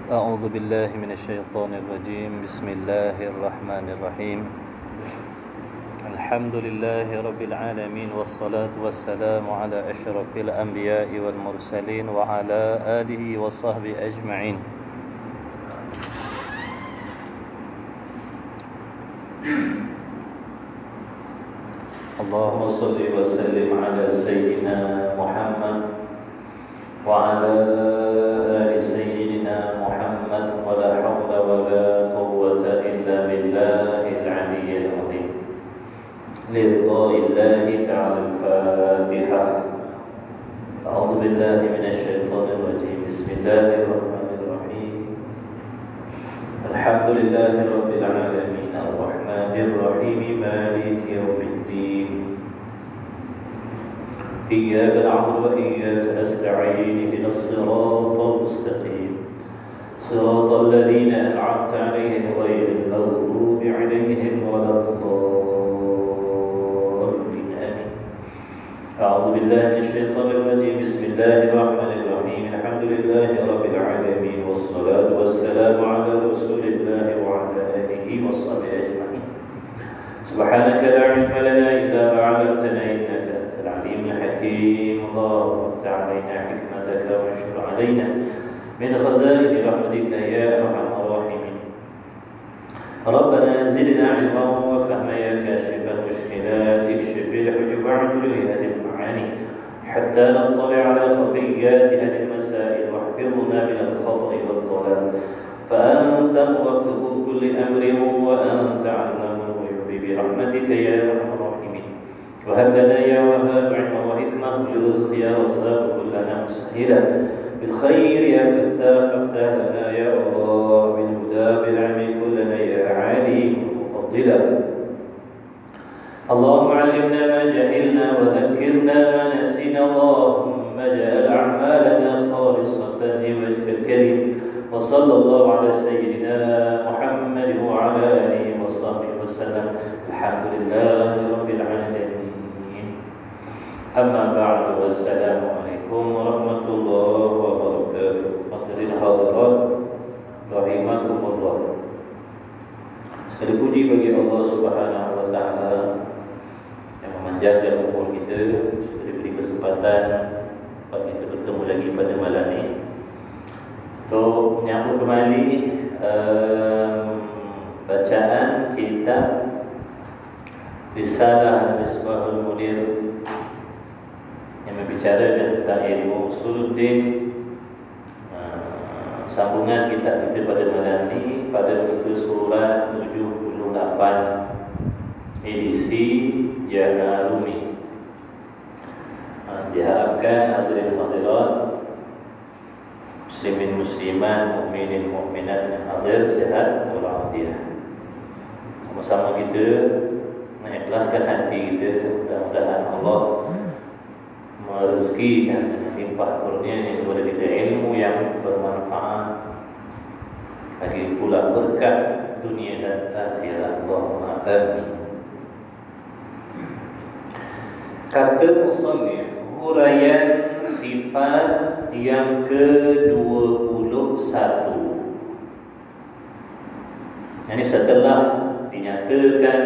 أعوذ بالله من الشيطان الرجيم. بسم الله الرحمن الرحيم. الحمد لله رب العالمين، والصلاة والسلام على أشرف الأنبياء والمرسلين وعلى آله وصحبه أجمعين. اللهم صل وسلم على سيدنا محمد وعلى آل سيدنا محمد، ولا حول ولا قوة إلا بالله العلي العظيم. لرضا الله تعالى. الفاتحة. أعوذ بالله من الشيطان الرجيم. بسم الله الرحمن الرحيم. الحمد لله رب العالمين الرحمن الرحيم مالك يوم الدين. إياك نعبد وإياك نستعين. اهدنا الصراط المستقيم، صراط الذين أنعمت عليهم غير المغضوب عليهم ولا الضالين. آمين. أعوذ بالله من الشيطان الرجيم. بسم الله الرحمن الرحيم. الحمد لله رب العالمين، والصلاة والسلام على رسول الله وعلى آله وصحبه أجمعين. سبحانك لا علم لنا إلا ما علمتنا إنك أنت العليم الحكيم. اللهم افتح علينا حكمتك وانشر علينا من خزائن رحمتك يا أرحم الراحمين. ربنا زدنا علما وفهما يا كاشف المشكلات. اكشف الحجب عن وجوه هذه المعاني حتى نطلع على خفيات هذه المسائل، واحفظنا من الخطأ والضلال، فأنت موفق كل أمر وأنت علام الغيوب برحمتك يا أرحم الراحمين. وهب لنا يا وهاب علما وحكمة ولرزق يا رزاق كلنا مسهلا بالخير يا فتاح. فافتح لنا يا الله بالهدى بالعلم كلنا يا عليم مفضلا. اللهم علمنا ما جهلنا وذكرنا ما نسينا. اللهم اجعل أعمالنا خالصة لوجهك الكريم. وصلى الله على سيدنا محمد وعلى آله وصحبه وسلم. الحمد لله رب العالمين. أما بعد، والسلام عليكم ورحمة الله وبركاته. Hadirin hadirat rahimakumullah. Segala puji bagi Allah Subhanahu wa taala yang memanjangkan umur kita, sudah diberi kesempatan untuk kita bertemu lagi pada malam ini untuk menyambut kembali bacaan kitab Risalah Misbahul Munir yang berbicara tentang ilmu usuluddin. Sambungan kita pada malam ini pada muka surat 78 edisi Jana Rumi. Diharapkan hadirin hadirat, muslimin muslimat, mukminin mukminat yang hadir sihat walafiat. Sama-sama kita mengikhlaskan hati kita. Mudah-mudahan Allah merezekikan dengan limpah kurnianya kepada kita ilmu yang bermanfaat, bagi pula berkat dunia dan akhirat. Allahumma amin. Kata musannif, huraian sifat yang ke-21. Ini setelah dinyatakan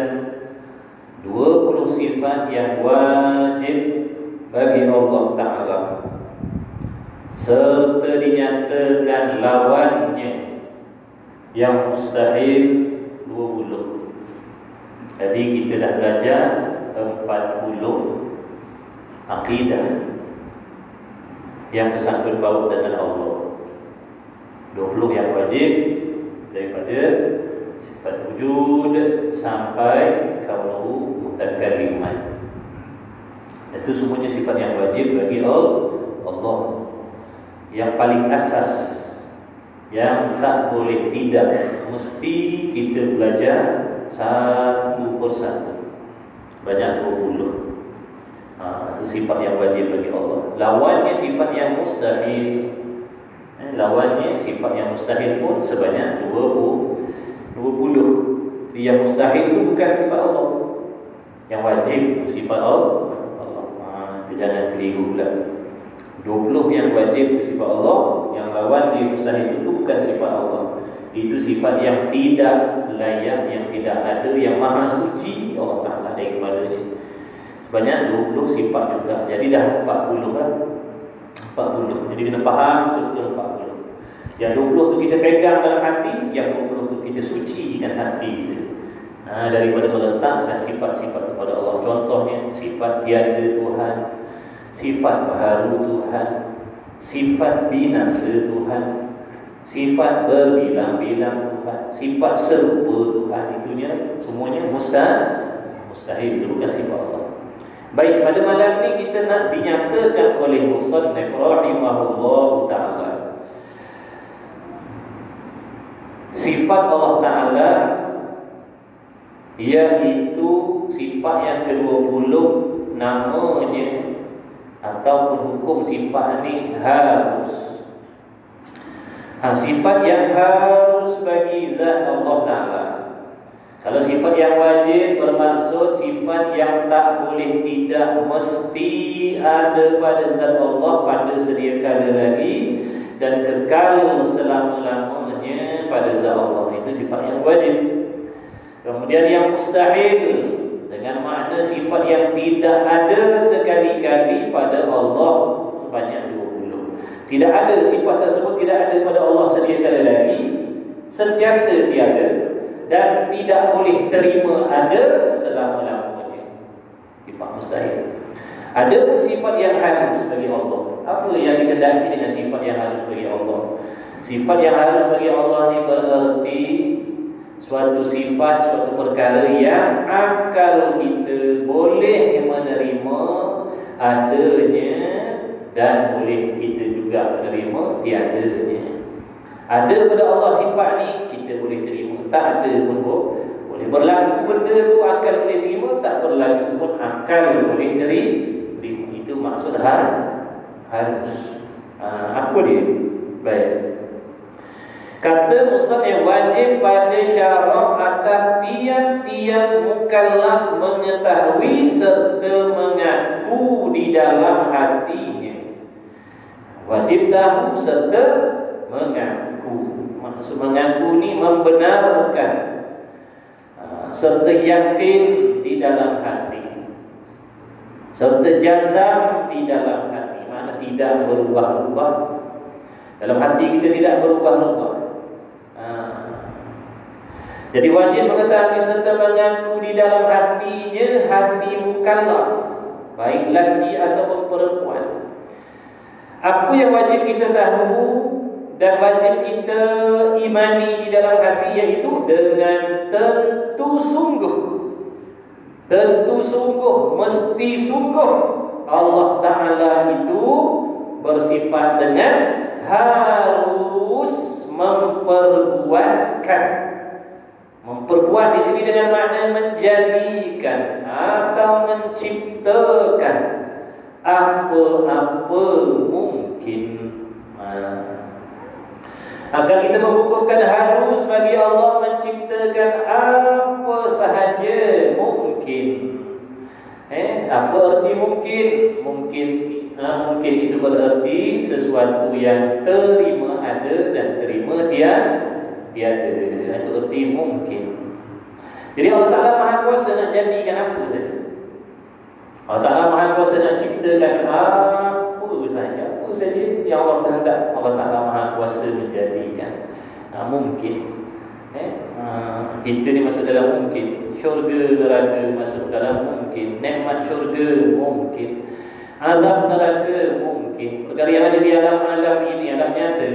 20 sifat yang wajib bagi Allah Ta'ala, serta dinyatakan lawannya yang mustahil 20. Jadi kita dah belajar 40 akidah yang bersangkut paut dengan Allah. 20 yang wajib, daripada sifat wujud sampai kaunuhu mutakalliman. Itu semuanya sifat yang wajib bagi Allah. Yang paling asas, yang tak boleh tidak, mesti kita belajar satu persatu. Banyak 20. Itu sifat yang wajib bagi Allah. Lawannya sifat yang mustahil. Lawannya sifat yang mustahil pun sebanyak 20. Yang mustahil itu bukan sifat Allah. Yang wajib sifat Allah. Jangan keliru pula. 20 yang wajib sifat Allah, yang lawan di mustahil itu bukan sifat Allah. Itu sifat yang tidak layak, yang tidak ada, yang maha suci Allah Ta'ala daripadanya. Sebanyak 20 sifat juga. Jadi dah 40 kan? 40. Jadi kena faham betul 40. Yang 20 tu kita pegang dalam hati, yang 20 tu kita sucikan hati kita. Daripada meletakkan sifat-sifat kepada Allah. Contohnya sifat tiada Tuhan, sifat baharu Tuhan, sifat binasa Tuhan, sifat berbilang-bilang Tuhan, sifat serupa Tuhan. Itunya semuanya mustahil. Itu bukan sifat Allah. Baik, pada malam ni kita nak dinyatakan oleh Musannif rahimahullah ta'ala sifat Allah Ta'ala, iaitu sifat yang ke-20, namanya ataupun hukum sifat ni harus. Sifat yang harus bagi zat Allah Ta'ala. Kalau sifat yang wajib bermaksud sifat yang tak boleh tidak, mesti ada pada zat Allah pada sedia kala lagi dan kekal selama-lamanya pada zat Allah. Itu sifat yang wajib. Kemudian yang mustahil dengan makna sifat yang tidak ada sekali-kali pada Allah sebanyak 20. Tidak ada sifat tersebut, tidak ada pada Allah sedia kala lagi, sentiasa tiada, dan tidak boleh terima ada selama-lamanya. Sifat mustahil. Ada pun sifat yang harus bagi Allah. Apa yang dikehendaki dengan sifat yang harus bagi Allah? Sifat yang harus bagi Allah ni bererti suatu sifat, suatu perkara yang akal kita boleh menerima adanya dan boleh kita juga menerima tiadanya. Ada pada Allah sifat ni kita boleh terima, tak ada pun boleh berlaku benda tu akal boleh terima, tak berlaku pun akal boleh terima. Itu maksud harus. Apa dia? Baik. Kata musannif, wajib pada syarak atas tiap-tiap mukallaf mengetahui serta mengaku di dalam hatinya. Wajib tahu serta mengaku. Maksud mengaku ni membenarkan, serta yakin di dalam hati, serta jazam di dalam hati. Mana tidak berubah-ubah. Dalam hati kita tidak berubah-ubah. Jadi wajib mengetahui serta mengaku di dalam hatinya, hati mukallaf, baik lelaki ataupun perempuan. Apa yang wajib kita tahu dan wajib kita imani di dalam hati, iaitu dengan tentu sungguh, mesti sungguh Allah Ta'ala itu bersifat dengan harus memperbuat di sini dengan makna menjadikan atau menciptakan apa-apa mungkin. Agar kita menghukumkan harus bagi Allah menciptakan apa sahaja mungkin. Apa arti mungkin? Mungkin itu berarti sesuatu yang terima ada dan terima tiada. Itu arti mungkin. Jadi Allah Ta'ala Maha Kuasa nak jadikan apa saja. Allah Ta'ala Maha Kuasa nak ciptakan apa saja yang Allah kehendak. Allah Ta'ala Maha Kuasa menjadikan. Mungkin. Kita ni masuk dalam mungkin. Syurga neraka masuk dalam mungkin. Nikmat syurga mungkin. Azab neraka mungkin. Perkara yang ada di alam ini, alam nyata,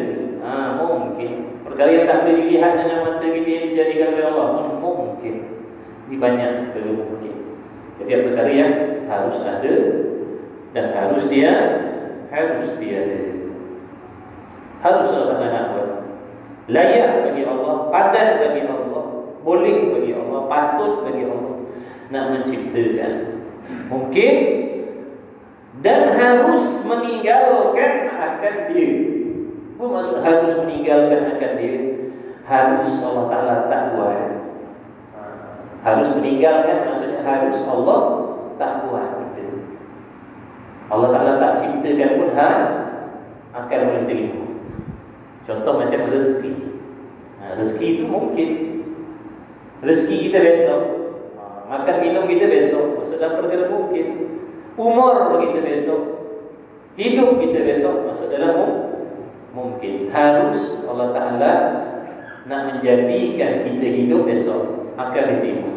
mungkin. Perkara yang tak boleh dilihat dengan mata kita yang dijadikan oleh Allah pun mungkin. Ini banyak mungkin. Jadi perkara yang harus ada dan harus tiada. Harus Allah nak buat. Layak bagi Allah, padat bagi Allah, boleh bagi Allah, patut bagi Allah nak menciptakan. Mungkin dan harus meninggalkan akan dia. Apa maksud harus meninggalkan akan dia? Harus Allah Ta'ala tak buat. Harus meninggalkan maksudnya harus Allah tak buat. Allah Ta'ala tak cipta. ciptakan pun akan boleh terima. Contoh macam rezeki. Rezeki itu mungkin. Rezeki kita besok, makan minum kita besok, masuk dalam perkara mungkin. Umur kita besok, hidup kita besok, masuk dalam mungkin. Harus Allah Ta'ala nak menjadikan kita hidup besok, akan diterima.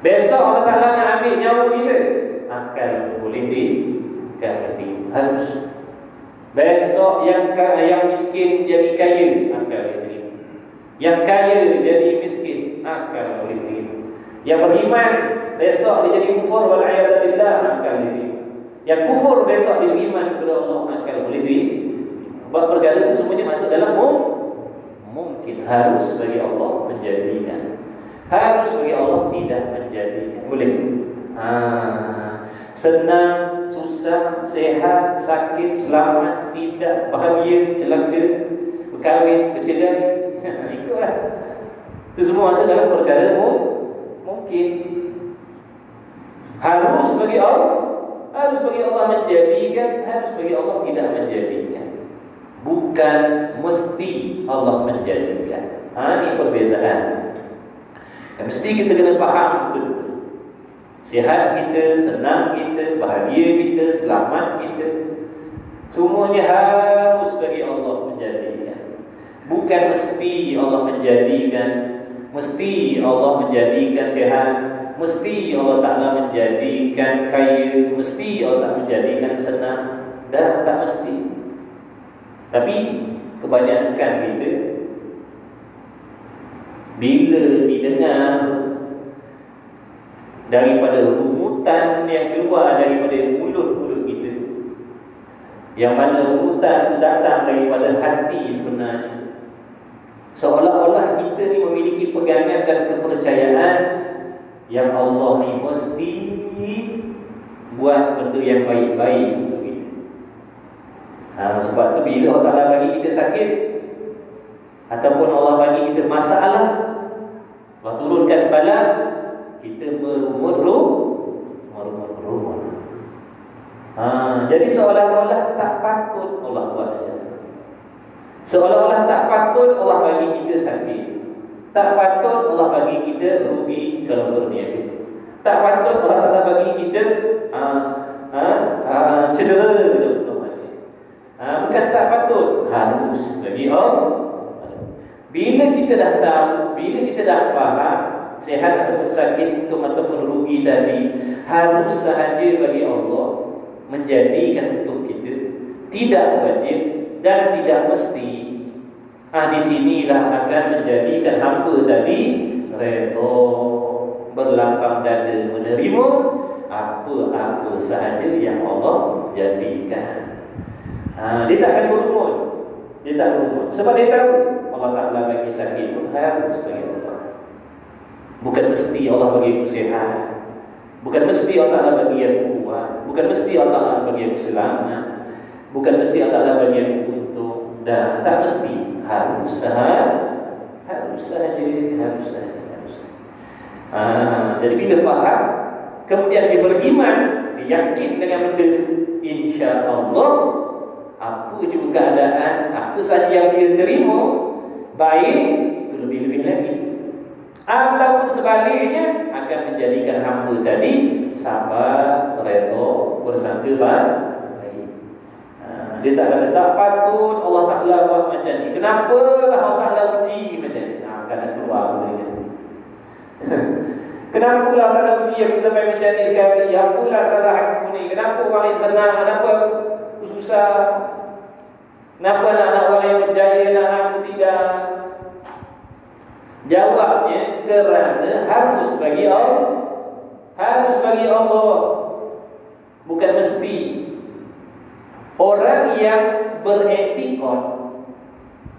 Besok Allah Ta'ala nak ambil nyawa kita, akan boleh diterima. Harus. Besok yang miskin jadi kaya, akan diterima. Yang kaya jadi miskin, akan boleh diterima. Yang beriman besok dia jadi kufur, wal'iyadzubillah, akan diterima. Yang kufur besok dia beriman kepada Allah, akan boleh diterima. Sebab perkara itu semuanya masuk dalam mungkin. Harus bagi Allah menjadikan, harus bagi Allah tidak menjadikan. Boleh. Senang, susah, sehat, sakit, selamat, tidak, bahagia, celaka, berkahwin, bercerai, ikutlah. Itu semua masuk dalam perkara mungkin. Harus bagi Allah menjadikan, harus bagi Allah tidak menjadikan. Bukan mesti Allah menjadikan. Ini perbezaan. Dan mesti kita kena faham betul. Sihat kita, senang kita, bahagia kita, selamat kita, semuanya harus bagi Allah menjadikan. Bukan mesti Allah menjadikan. Mesti Allah menjadikan sihat, mesti Allah Ta'ala menjadikan kaya, mesti Allah menjadikan senang. Dah tak mesti. Tapi kebanyakan kita bila didengar daripada rumutan yang keluar daripada mulut-mulut kita, yang mana rumutan itu datang daripada hati sebenarnya, seolah-olah kita ni memiliki pegangan dan kepercayaan yang Allah ni mesti buat benda yang baik-baik untuk kita. Sebab tu bila Allah Ta'ala bagi kita sakit, ataupun Allah bagi kita masalah, Allah turunkan bala, kita merumut-rumut. Jadi seolah-olah tak patut Allah buat macam tu. Seolah-olah tak patut Allah bagi kita sakit, tak patut Allah bagi kita rugi kalau berniaga, tak patut Allah Ta'ala bagi kita cedera. Bukan tak patut, harus bagi Allah. Bila kita dah tahu, bila kita dah faham sehat ataupun sakit, untung ataupun rugi tadi, harus sahaja bagi Allah menjadikan untuk kita, tidak wajib dan tidak mesti. Di sinilah akan menjadikan hamba tadi redha, berlapang dada menerima apa-apa sahaja yang Allah jadikan. Dia tak akan berumur. Dia tak berumur. Sebab dia tahu Allah Ta'ala bagi sakit pun harus bagi Allah. Bukan mesti Allah bagi aku sihat, bukan mesti Allah Ta'ala bagi aku kuat, bukan mesti Allah Ta'ala bagi aku selamat, bukan mesti Allah Ta'ala bagi aku untung. Dan tak mesti. Harus sahaja. Jadi bila faham, kemudian dia beriman, dia yakin dengan benda, insya Allah apa juga keadaan, apa saja yang dia terima baik, itu lebih-lebih lagi. Ataupun sebaliknya akan menjadikan hamba tadi sabar, redha, bersangka baik. Dia tak kata tak patut Allah Ta'ala buat macam ni. Kenapa Allah Ta'ala uji macam ni? Kadang keluar benda ni. Kenapa Allah Ta'ala uji aku sampai macam ni sekali? Apalah salah aku ni? Kenapa orang lain senang? Kenapa aku susah? Kenapa anak-anak orang yang berjaya, anak aku tidak? Jawabnya kerana harus bagi Allah. Harus bagi Allah, bukan mesti. Orang yang beretikad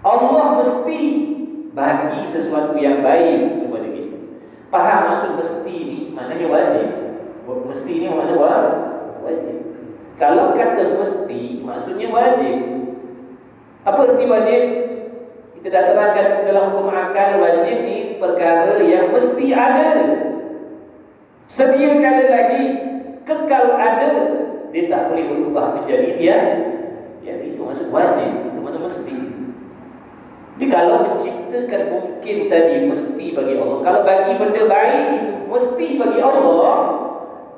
Allah mesti bagi sesuatu yang baik kepada kita. Faham maksud mesti ni? Maknanya wajib. Mesti ni maknanya wajib. Kalau kata mesti, maksudnya wajib. Apa arti wajib? Kita dah terangkan dalam hukum akal, wajib ni perkara yang mesti ada, sedia kala lagi, kekal ada, dia tak boleh berubah menjadi dia. Jadi itu maksud wajib, itu mana mesti. Jadi kalau menciptakan mungkin tadi mesti bagi Allah. Kalau bagi benda baik itu mesti bagi Allah,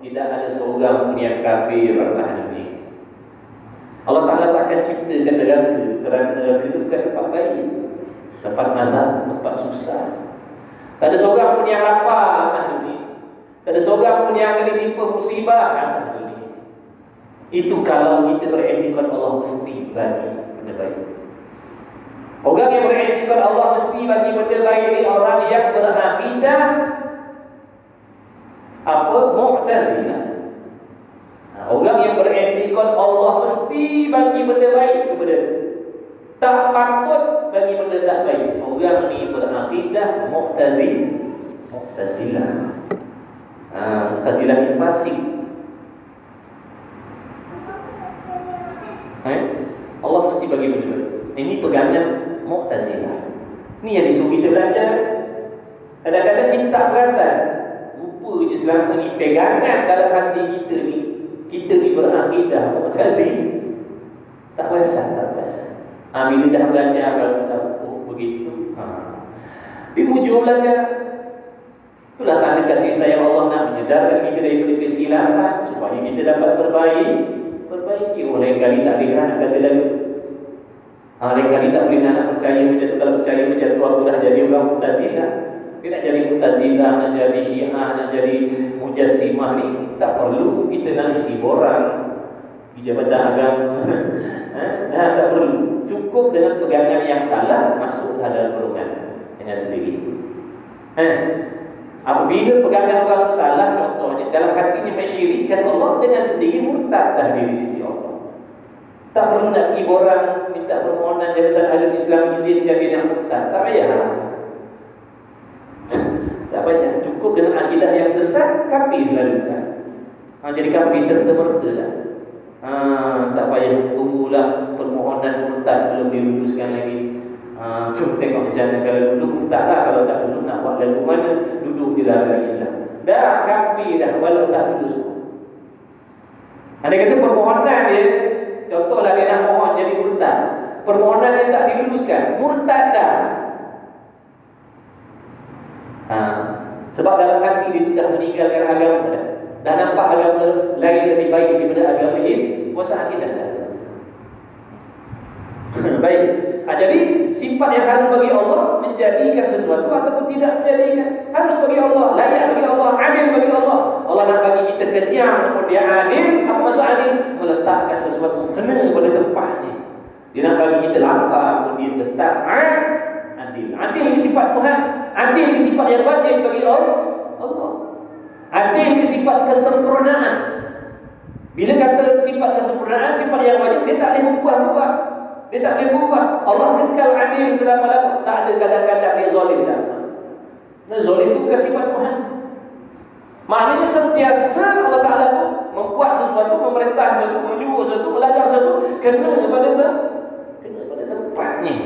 tidak ada seorang pun yang kafir atas ini. Allah Ta'ala takkan ciptakan neraka, kerana neraka itu bukan tempat baik, tempat nazar, tempat susah. Tak ada seorang pun yang lapar atas ini. Tak ada seorang pun yang akan ditimpa musibah atas ini. Itu kalau kita beriktikad Allah mesti bagi benda baik. Orang yang beriktikad Allah mesti bagi benda baik ni orang yang berakidah Mu'tazilah. Orang yang beriktikad Allah mesti bagi benda baik kepada, tak patut bagi benda tak baik. Orang ni berakidah Mu'tazilah. Mu'tazilah ni fasik. Allah mesti bagi benda baik. Ini pegangan Mu'tazilah. Ini yang disuruh kita belajar. Kadang-kadang kita tak perasan, rupanya selama ni pegangan dalam hati kita ni, kita ni berakidah Mu'tazilah. Tak perasan. Bila dah belajar, kalau kita begitu, tapi bujur belajar. Itulah tanda kasih sayang Allah nak menyedarkan kita daripada kesilapan, supaya kita dapat perbaiki. Lain kali tak boleh nak kata lagu. Lain kali tak boleh nak percaya macam tu. Kalau percaya macam tu, aku dah jadi orang Mu'tazilah. Kita nak jadi Mu'tazilah, nak jadi Syiah, nak jadi Mujassimah ni, tak perlu kita nak isi borang di jabatan agama. Tak perlu. Cukup dengan pegangan yang salah, masuklah dalam golongan dengan sendiri. Apabila pegangan orang salah, contohnya dalam hatinya mensyirikkan Allah, dengan sendiri murtad dah di sisi Allah. Tak perlu nak pergi borang minta permohonan jabatan agama Islam izinkan dia nak murtad. Tak payah. Tak payah. Cukup dengan akidah yang sesat, kafir selalu kan. Jadi kafir serta-merta lah. Tak payah tunggulah permohonan murtad belum diluluskan lagi. Cuma tengok macam mana kalau duduk murtad lah. Kalau tak duduk nak buat lagu mana, duduk di dalam Islam. Dah kafir dah walau tak lulus. Ada kata permohonan dia, contohlah dia nak mohon jadi murtad, permohonan dia tak diluluskan, murtad dah. Sebab dalam hati dia tu dah meninggalkan agama dah. Dah nampak agama lain lebih baik daripada agama Islam. Puasa akidah dah. Baik. Jadi sifat yang harus bagi Allah menjadikan sesuatu ataupun tidak menjadikan, harus bagi Allah, layak bagi Allah, adil bagi Allah. Allah nak bagi kita kenyang ataupun dia adil. Apa maksud adil? Meletakkan sesuatu kena pada tempatnya. Dia nak bagi kita lapar pun dia tetap adil. Adil ni sifat Tuhan. Adil ni sifat yang wajib bagi Allah. Adil ni sifat kesempurnaan. Bila kata sifat kesempurnaan, sifat yang wajib, dia tak boleh berubah-ubah. Dia tak boleh berubah. Allah kekal adil selama-lamanya. Tak ada kadang-kadang dia zalim dah. Zalim itu bukan sifat Tuhan. Maknanya sentiasa Allah Ta'ala tu membuat sesuatu, memerintah sesuatu, menyuruh sesuatu, belajar sesuatu, kena pada tempatnya.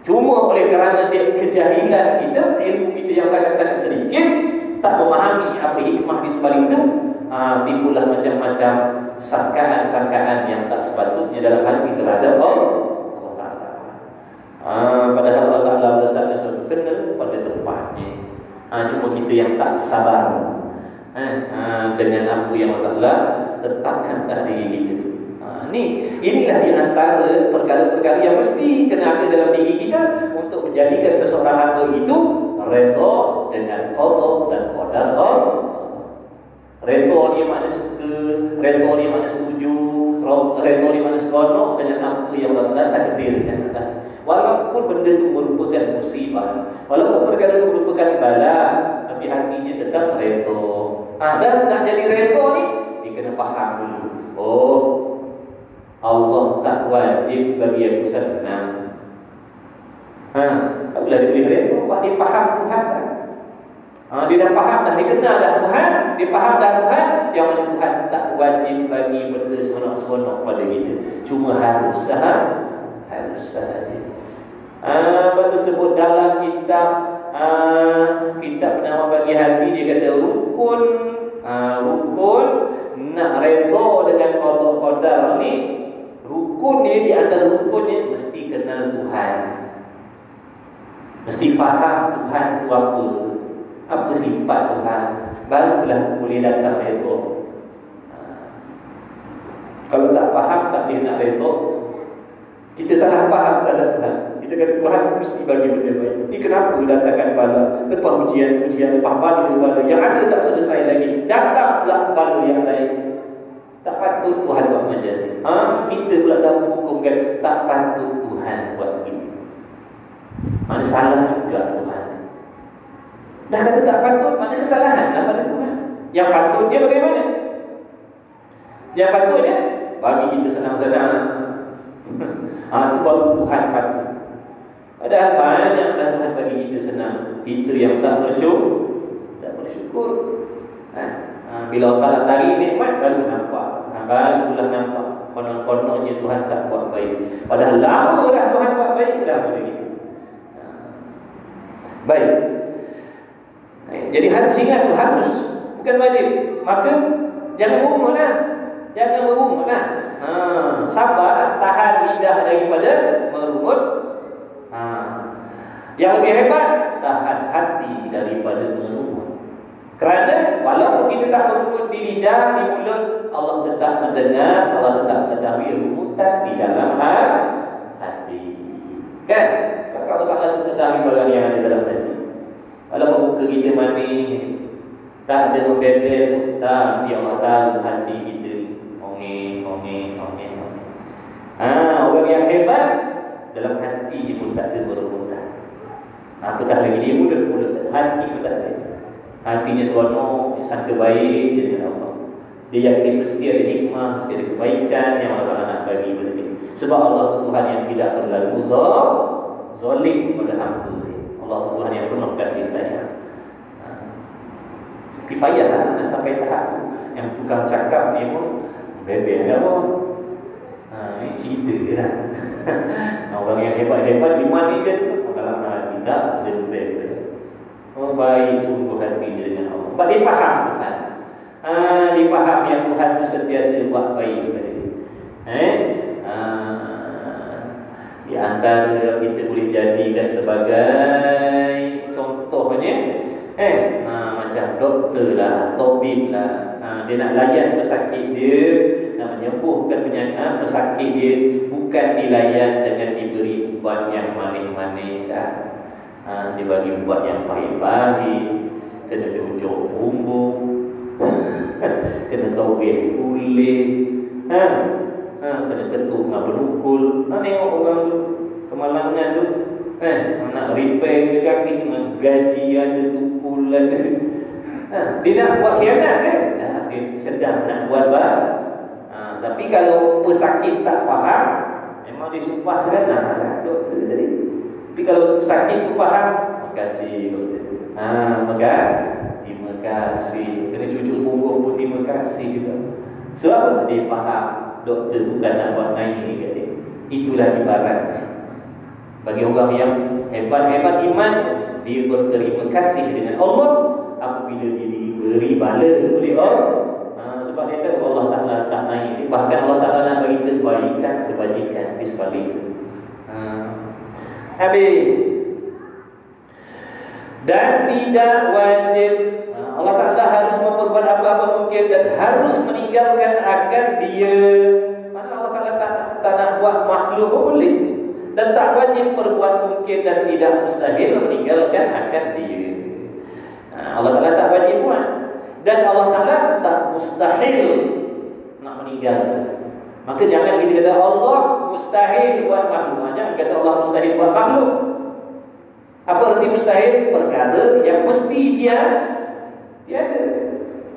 Cuma oleh kerana dia kejahilan kita, ilmu kita yang sangat-sangat sedikit, tak memahami apa hikmah di sebalik itu, timbullah macam-macam sangkaan-sangkaan yang tak sepatutnya dalam hati terhadap Allah Ta'ala. Padahal Allah Ta'ala meletakkan sesuatu kena pada tempatnya. Cuma kita yang tak sabar dengan apa yang Allah Ta'ala tetapkan pada diri kita. Inilah di antara perkara-perkara yang mesti kena ada dalam diri kita untuk menjadikan seseorang hamba itu redha dengan qada dan qadar Allah. Redha ni makna suka, redha ni makna setuju, redha ni makna seronok dengan apa yang Allah takdirkan. Walaupun benda itu merupakan musibah, walaupun perkara itu merupakan bala, tapi hatinya tetap redha. Dan nak jadi redha ni, dia kena faham dulu. Allah tak wajib bagi aku senang. Apabila dia boleh redha, dia faham Tuhan tak? Dia dah faham dah, dia kenal dah Tuhan, dia faham dah Tuhan, yang mana Tuhan tak wajib bagi benda seronok-seronok pada kita. Cuma harus sahaja. Betul sebut dalam kitab penawar bagi hati, dia kata rukun nak redha dengan qada ni, rukunnya di antara rukunnya mesti kenal Tuhan. Mesti faham Tuhan itu apa sifat Tuhan, barulah boleh datang redha. Kalau tak faham, tak boleh nak redha. Kita salah faham terhadap Tuhan. Kita kata Tuhan mesti bagi benda baik. Ini kenapa datangkan bala, lepas ujian, lepas bala yang ada tak selesai lagi, datang pula bala yang lain. Tak patut Tuhan buat macam ni. Kita pula dah menghukumkan tak patut Tuhan buat begini. Mana salah juga Tuhan. Dah kata tak patut, mana kesalahan lah pada Tuhan. Yang patutnya bagaimana? Yang patutnya bagi kita senang-senang. Itu baru Tuhan patut. Padahal banyak dah Tuhan bagi kita senang. Kita yang tak bersyukur. Bila Allah tarik nikmat, baru nampak. Barulah nampak konon-kononnya Tuhan tak buat baik. Padahal lama dah Tuhan buat baik dah pada kita. Baik. Jadi harus ingat tu, harus, bukan wajib. Maka jangan berumurlah. Sabar, tahan lidah daripada merungut. Yang lebih hebat, tahan hati daripada merungut. Kerana walaupun kita tak merungut di lidah, di mulut, Allah tetap mendengar, Allah tetap mengetahui rungutan di dalam hati. Kan? Kalau Allah mengetahui barang yang ada dalam hati. Walaupun muka kita manis, tak ada membebel, tak, dia Allah tahu hati kita. Ongeng. Orang yang hebat, dalam hati dia pun tak ada berungutan. Apatah lagi dia mulut, hati pun tak ada. Hatinya seronok, sangka baik je dengan Allah. Dia yakin mesti ada hikmah, mesti ada kebaikan yang Allah nak bagi pada dia. Sebab Allah tu Tuhan yang tidak berlalu zalim pada hamba dia. Allah tu Tuhan yang penuh kasih sayang. Tapi payahlah nak sampai tahap tu. Yang tukang cakap ni pun bebel kan pun. Ini cerita je lah. Orang yang hebat-hebat di mana je tu, dalam hati tak ada bebel. Baik sungguh hati dia dengan Allah. Sebab dia faham Tuhan. Dia faham yang Tuhan tu sentiasa buat baik kepada dia. Di antara kita boleh jadikan sebagai contohnya, macam doktor lah, tabib lah. Dia nak layan pesakit dia, nak menyembuhkan penyakit pesakit dia, bukan dilayan dengan diberi ubat yang manis-manis lah. Dia bagi ubat yang pahit-pahit, kena cucuk bumbu, kena tauih kulit, kena ketuk dengan penukul. Tengok orang tu kemalangan tu, nak repair ke kaki dengan gaji ada, tukul ada. Dia nak buat khianat kan? Dia sedang nak buat tapi kalau pesakit tak faham, memang disumpah sekarang doktor tadi. Tapi kalau sakit tu faham, makasih doktor. Terima kasih. Kena cucuk punggung pun terima kasih juga. Sebab dia faham doktor bukan nak buat naik kat dia. Itulah ibarat. Bagi orang yang hebat-hebat iman, dia berterima kasih dengan Allah apabila dia diberi bala oleh Allah. Sebab dia tahu Allah Ta'ala tak naik. Bahkan Allah Ta'ala nak bagi kebaikan, kebajikan di sebalik itu. Habis. Dan tidak wajib, Allah Ta'ala harus memperbuat apa-apa mungkin dan harus meninggalkan akan dia. Mana Allah Ta'ala tak nak buat makhluk pun boleh. Dan tak wajib perbuat mungkin dan tidak mustahil meninggalkan akan dia. Allah Ta'ala tak wajib buat. Dan Allah Ta'ala tak mustahil nak meninggalkan. Maka jangan kita kata Allah mustahil buat makhluk. Jangan kata Allah mustahil buat makhluk. Apa arti mustahil? Perkara yang mesti tiada.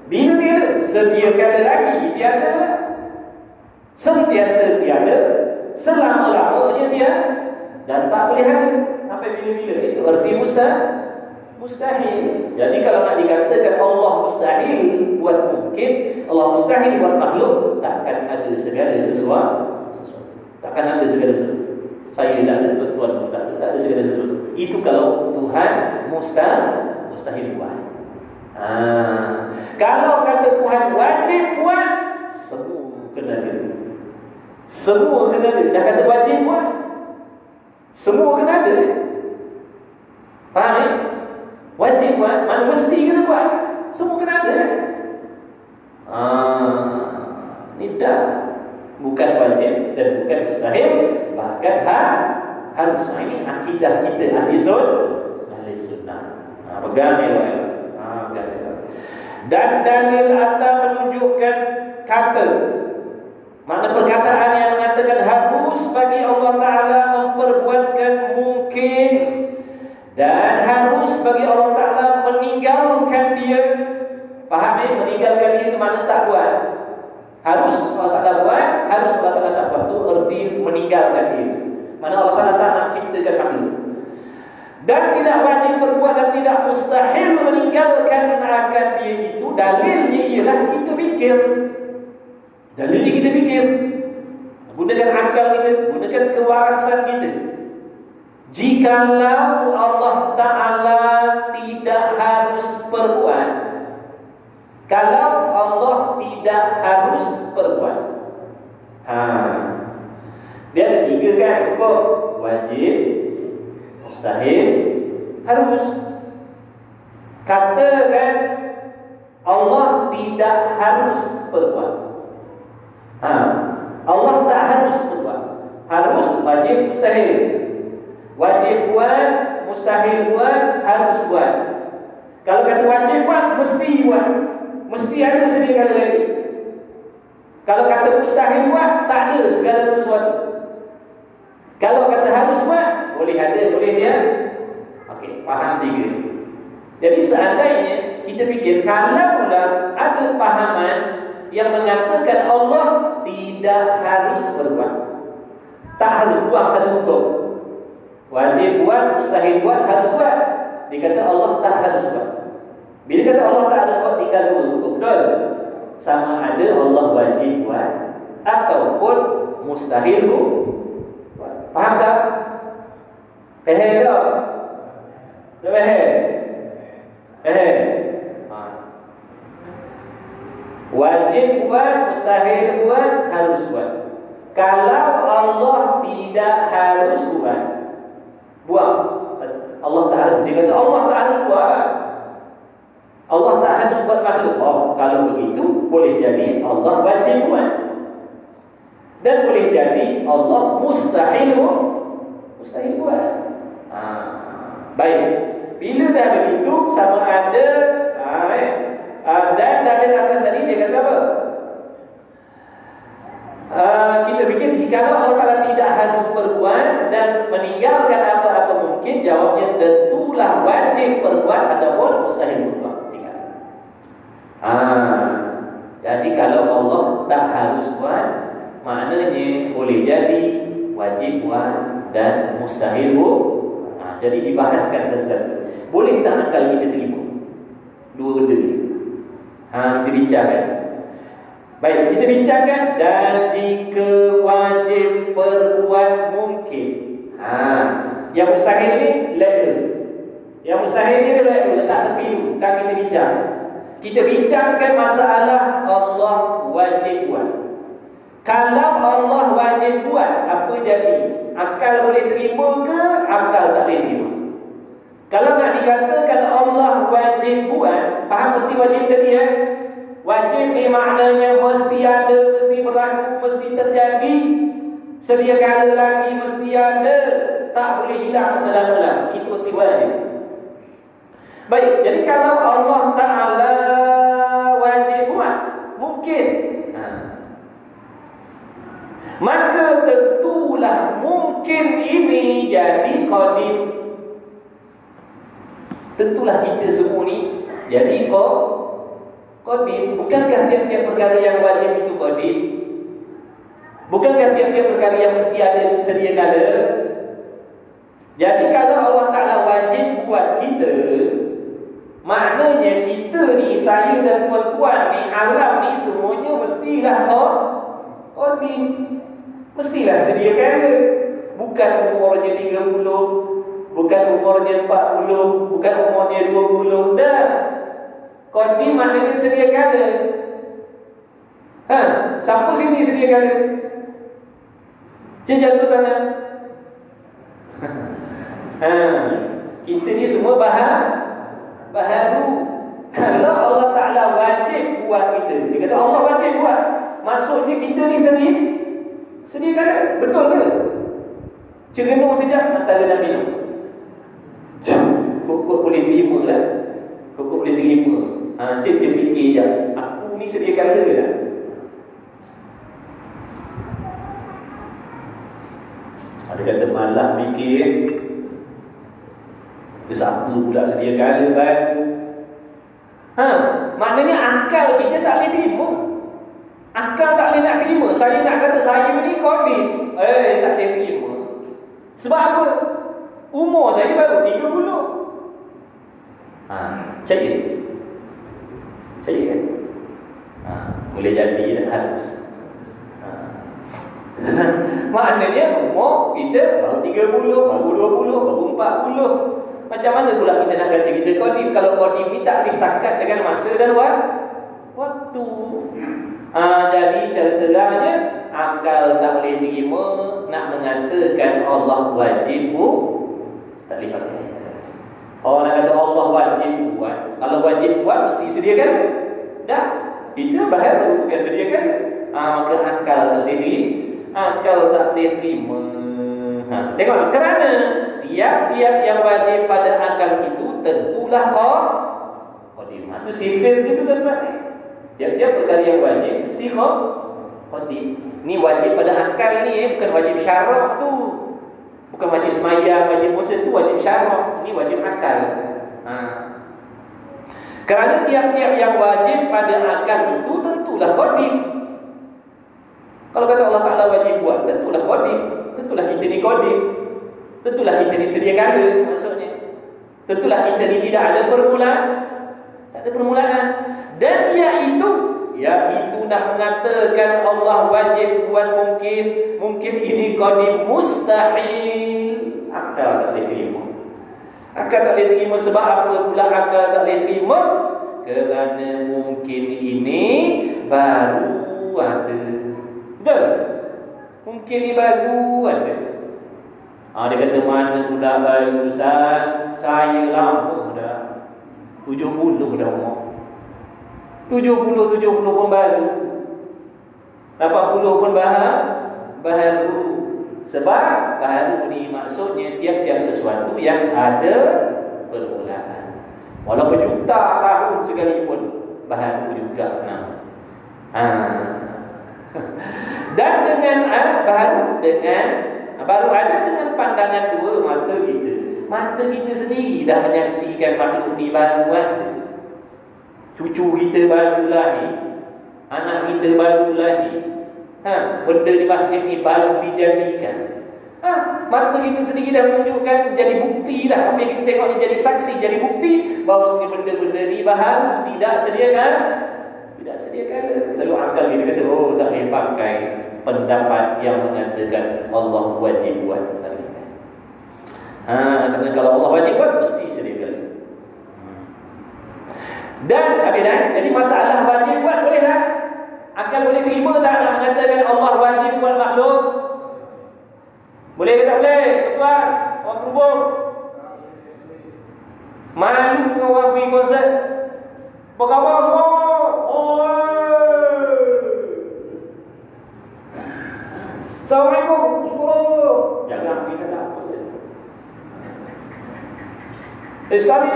Bila tiada? Sedia kala lagi tiada. Sentiasa tiada. Selama-lamanya tiada. Dan tak boleh ada sampai bila-bila. Itu arti mustahil. Jadi kalau nak dikatakan Allah mustahil buat mungkin, Allah mustahil buat makhluk, takkan ada segala sesuatu. Takkan ada segala sesuatu. Saya tak ada, tuan pun tak ada segala sesuatu. Itu kalau Tuhan mustahil buat. Kalau kata Tuhan wajib buat, semua kena ada. Semua kena ada. Dah kata wajib buat, semua kena ada. Faham ni? Wajib buat, mana mesti kena buat. Semua kena ada. Ni dah bukan wajib dan bukan mustahil, bahkan harus. Ini akidah kita ahli sunnah. Pegang ni lah. Dan dalil atas menunjukkan kata, makna perkataan yang mengatakan harus bagi Allah Ta'ala memperbuatkan mungkin, dan harus bagi Allah Ta'ala meninggalkan dia. Faham ni? Meninggalkan dia itu makna tak buat. Harus Allah Ta'ala buat, harus Allah Ta'ala tak buat. Itu erti meninggalkan dia. Mana Allah Ta'ala tak nak ciptakan makhluk. Dan tidak wajib berbuat dan tidak mustahil meninggalkan akan dia itu. Dalilnya ialah kita fikir. Dalilnya kita fikir. Gunakan akal kita, gunakan kewarasan kita. Jikalau Allah Ta'ala tidak harus berbuat, kalau Allah tidak harus berbuat, dia ada 3 kan? Hukum wajib, mustahil, harus. Katakan Allah tidak harus berbuat. Allah tak harus berbuat. Harus, wajib, mustahil. Wajib buat, mustahil buat, harus buat. Kalau kata wajib buat, mesti buat. Mesti ada sedia kala lagi. Kalau kata mustahil buat, tak ada segala sesuatu. Kalau kata harus buat, boleh ada, boleh dia. Okey, faham 3. Jadi seandainya kita fikir, kalau ada pahaman yang mengatakan Allah tidak harus berbuat, tak harus buat satu hukum, wajib buat, mustahil buat, harus buat. Dia kata Allah tak harus buat. Bila kata Allah tak harus buat, tinggal 2 hukum. Betul? Sama ada Allah wajib buat ataupun mustahil buat. Faham tak? Faham tak? Faham? Wajib buat, mustahil buat, harus buat. Kalau Allah tidak harus buat, Allah tak harus. Dia kata Allah tak harus buat, Allah tak harus buat makhluk. Kalau begitu boleh jadi Allah wajib buat, dan boleh jadi Allah mustahil buat. Baik. Bila dah begitu, sama ada dan dalil atas tadi dia kata apa? Kita fikir jika Allah Ta'ala tidak harus berbuat dan meninggalkan apa-apa mungkin, jawabnya tentulah wajib berbuat ataupun mustahil berbuat. Jadi kalau Allah tak harus buat, maknanya boleh jadi wajib buat dan mustahil buat. Jadi dibahaskan satu-satu. Boleh tak akal kita terima 2 benda ni? Kita bincangkan. Baik, kita bincangkan. Dan jika wajib berbuat mungkin, yang mustahil ni let dulu. Yang mustahil ni letak tepi dulu. Kan kita bincang. Kita bincangkan masalah Allah wajib buat. Kalau Allah wajib buat, apa jadi? Akal boleh terima ke? Akal tak boleh terima. Kalau nak dikatakan Allah wajib buat, faham erti wajib tadi ya? Wajib ni maknanya mesti ada, mesti berlaku, mesti terjadi, sedia kala lagi mesti ada, tak boleh hilang selama-lamanya. Itu erti wajib. Baik, jadi kalau Allah Ta'ala wajib buat mungkin, maka tentulah mungkin ini jadi qadim. Tentulah kita semua ni jadi qadim. Bukankah tiap-tiap perkara yang wajib itu qadim? Bukankah tiap-tiap perkara yang mesti ada itu sedia kala? Jadi kalau Allah Ta'ala wajib buat kita, maknanya kita ni, saya dan tuan-tuan ni, alam ni semuanya mestilah qadim. Mestilah sedia kala. Bukan umurnya 30, bukan umurnya 40, bukan umurnya 20. Dah Qadim maknanya sedia kala. Siapa sini sedia kala? Jatuh tangan. Kita ni semua baharu. Kalau Allah Ta'ala wajib buat kita, dia kata Allah wajib buat, maksudnya kita ni sedia kala. Betul ke? Cerenung sekejap, antara nak minum. Kok boleh terima lah. Kok boleh terima. Cik fikir je, aku ni sedia kala lah. Ada kata malah fikir, siapa pula sedia kala baru. Maknanya akal kita tak boleh terima. Akal tak boleh nak terima. Saya nak kata saya ni Qadim, tak boleh terima. Sebab apa? Umur saya baru 30. Percaya? Percaya kan? Boleh jadi dah harus. Maknanya umur kita baru 30, baru 20, baru 40. Macam mana pula kita nak kata kita Qadim kalau Qadim ni tak disahkan dengan masa dan waktu. Jadi cara terangnya, akal tak boleh terima nak mengatakan Allah wajib tak boleh pakai. Orang nak kata Allah wajib buat, kalau wajib buat mesti sediakan. Dah, itu baharu bukan sediakan. Maka akal tak boleh terima. Akal tak boleh terima. Tengok, kerana tiap-tiap yang wajib pada akal itu tentulah Qadim. Itu sifir itu tuan-tuan. Tiap-tiap perkara yang wajib mesti Qadim. Ni wajib pada akal ni, bukan wajib syarak tu. Bukan wajib semayang, wajib puasa tu wajib syarak. Ini wajib akal. Kerana tiap-tiap yang wajib pada akal itu tentulah Qadim. Kalau kata Allah Ta'ala wajib buat, tentulah Qadim. Tentulah kita ni Qadim. Tentulah kita ni sedia kala maksudnya. Tentulah kita ni tidak ada permulaan. Tak ada permulaan. Dan iaitu nak mengatakan Allah wajib buat mungkin ini Qadim mustahil. Akal tak boleh terima. Akal tak boleh terima sebab apa pula akal tak boleh terima? Kerana mungkin ini baru ada. Betul? Mungkin ini baru ada. Dia kata mana pula baru Ustaz? Saya lama dah. 70 dah umur. 70 pun baru. 80 pun baru. Sebab baru ni maksudnya tiap-tiap sesuatu yang ada permulaan. Walaupun juta tahun sekalipun baru juga. Dan dengan baru ada dengan pandangan dua mata kita. Mata kita sendiri dah menyaksikan makhluk ni baru ada. Cucu kita baru lahir, anak kita baru lahir. Benda di masjid ni baru dijadikan. Mata kita sendiri dah menunjukkan, jadi bukti dah. Apa yang kita tengok ni jadi saksi, jadi bukti bahawa benda-benda ni baru tidak sediakan. Lalu akal kita kata, tak boleh pakai pendapat yang mengatakan Allah wajib buat. Kerana kalau Allah wajib buat, mesti sediakan. Dan jadi masalah wajib buat boleh tak? Akal boleh terima tak nak mengatakan Allah wajib buat makhluk? Boleh ke tak boleh? Tuan, orang kerubung malu dengan orang pergi konsert. Apa khabar semua? Assalamualaikum. Jangan pergi sana. Sekali.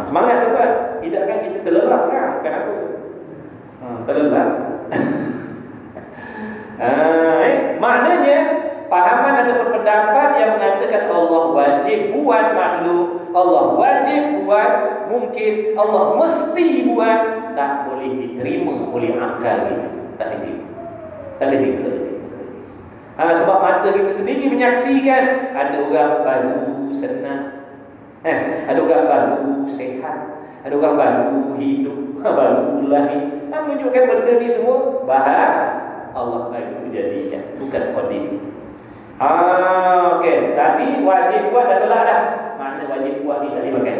Semangat tuan-tuan. Tidakkan kita terlelap kan? Bukan apa. Terlelap. Maknanya pahaman atau pendapat yang mengatakan Allah wajib buat makhluk, Allah wajib buat mungkin, Allah mesti buat, tak boleh diterima oleh akal kita. Tak boleh diterima. Sebab mata kita sendiri menyaksikan ada orang baru senang, ada orang baru sehat, ada orang baru hidup, baru lahir. Menunjukkan benda ni semua bahar Allah bagi jadikan, bukan Qadim. Okey, tadi wajib buat dah tolak dah. Maknanya makna wajib buat ni tak dipakai.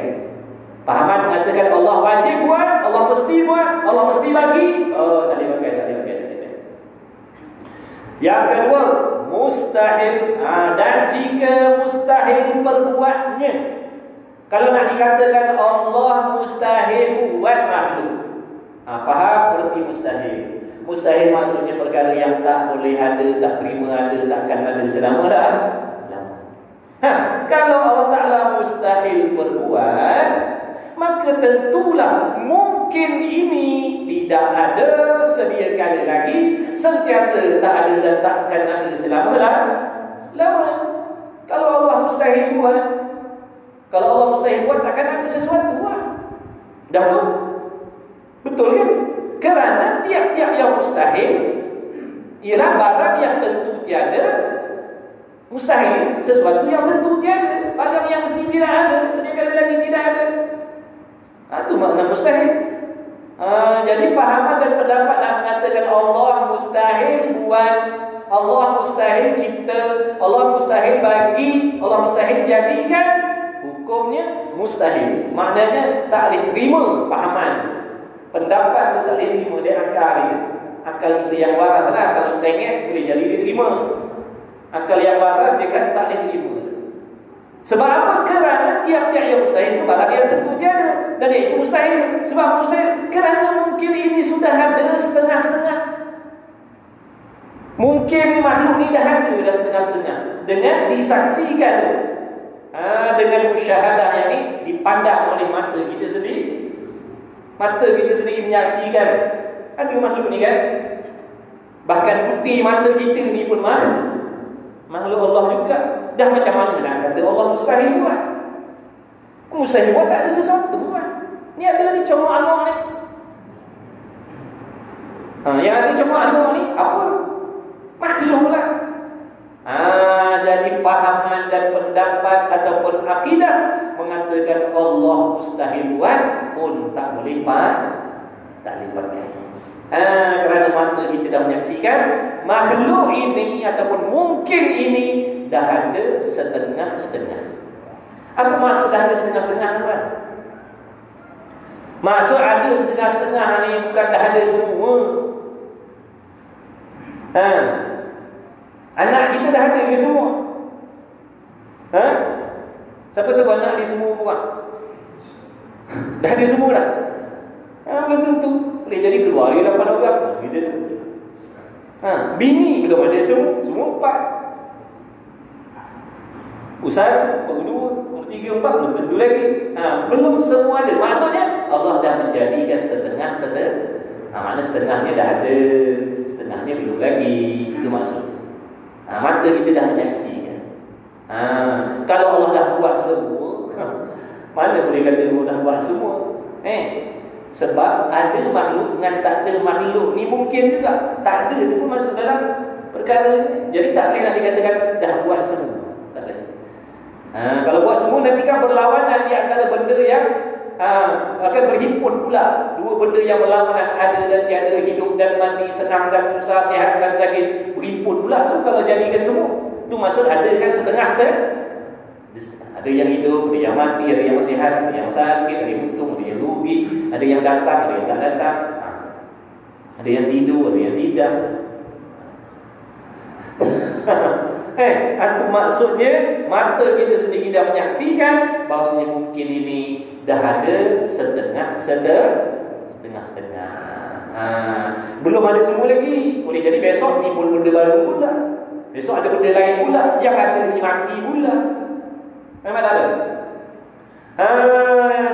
Pahaman mengatakan Allah wajib buat, Allah mesti buat, Allah mesti bagi, tak dipakai. Yang kedua, mustahil. Dan jika mustahil perbuatnya, kalau nak dikatakan Allah mustahil buat makhluk, faham berarti mustahil. Mustahil maksudnya perkara yang tak boleh ada, tak terima ada, takkan ada selama dah. Kalau Allah Ta'ala mustahil berbuat, maka tentulah mungkin ini tidak ada, sedia kala lagi, sentiasa tak ada dan takkan ada selama lama. Kalau Allah mustahil buat, takkan ada sesuatu dah tu. Betul kan? Kerana tiap-tiap yang mustahil ialah barang yang tentu tiada. Mustahil sesuatu yang tentu tiada, barang yang mesti tidak ada, sedia kala lagi tidak ada. Itu makna mustahil. Jadi pahaman dan pendapat nak mengatakan Allah mustahil buat, Allah mustahil cipta, Allah mustahil bagi, Allah mustahil jadikan, hukumnya mustahil. Maknanya tak boleh terima pahaman. Pendapat tu tak boleh terima, dia akal dia. Akal kita yang waras lah. Kalau sengit boleh jadi diterima. Akal yang waras dia kan tak boleh terima. Sebab apa? Kerana tiap-tiap yang mustahil itu barang yang tentu tiada, dan itu mustahil. Sebab mustahil? Kerana mungkin ini sudah ada setengah-setengah. Mungkin makhluk ni dah ada dah setengah-setengah, dengan disaksikan, dengan musyahadah yang ni dipandang oleh mata kita sendiri. Mata kita sendiri menyaksikan ada makhluk ni kan. Bahkan putih mata kita ni pun makhluk Allah juga. Dah macam mana nak kata Allah mustahil buat? Mustahil buat tak ada sesuatu buat. Ni ada ni comok anak ni. Yang ada comok anak ni apa? Makhluk lah. Jadi pahaman dan pendapat ataupun akidah mengatakan Allah mustahil buat pun tak boleh pakai. Kerana mata kita dah menyaksikan makhluk ini ataupun mungkin ini dah ada setengah-setengah. Apa maksud dah ada setengah-setengah kan? Maksud ada setengah-setengah ni bukan dah ada semua. Anak kita dah ada ke semua? Siapa tahu anak dia semua orang? Dah ada semua dah? Belum tentu. Boleh jadi keluarga 8 orang. Gitu dah. Bini belum ada semua 4. Usaha baru 2, baru 3, 4, belum tentu lagi. Belum semua ada. Maksudnya Allah dah menjadikan setengah-setengah. Mana setengahnya dah ada, setengahnya belum lagi. Itu maksud. Mata kita dah menyaksikan. Kalau Allah dah buat semua, mana boleh kata Allah dah buat semua? Sebab ada makhluk dengan tak ada makhluk ni mungkin juga. Tak ada tu pun masuk dalam perkara ni. Jadi tak boleh nak dikatakan dah buat semua. Tak boleh. Kalau buat semua nanti kan berlawanan di antara benda yang akan berhimpun pula. Dua benda yang berlawanan, ada dan tiada, hidup dan mati, senang dan susah, sihat dan sakit, berhimpun pula tu kalau jadikan semua. Tu maksud ada kan setengah-setengah. Ada yang hidup, ada yang mati, ada yang sihat, ada yang sakit, ada yang untung, ada yang rugi, ada yang datang, ada yang tak datang, ada yang tidur, ada yang tidak. Itu maksudnya mata kita sendiri dah menyaksikan bahawasanya mungkin ini dah ada setengah-setengah. Belum ada semua lagi. Boleh jadi besok timbul benda baru pula. Besok ada benda lain pula yang akan mati pula. Memang tak ada.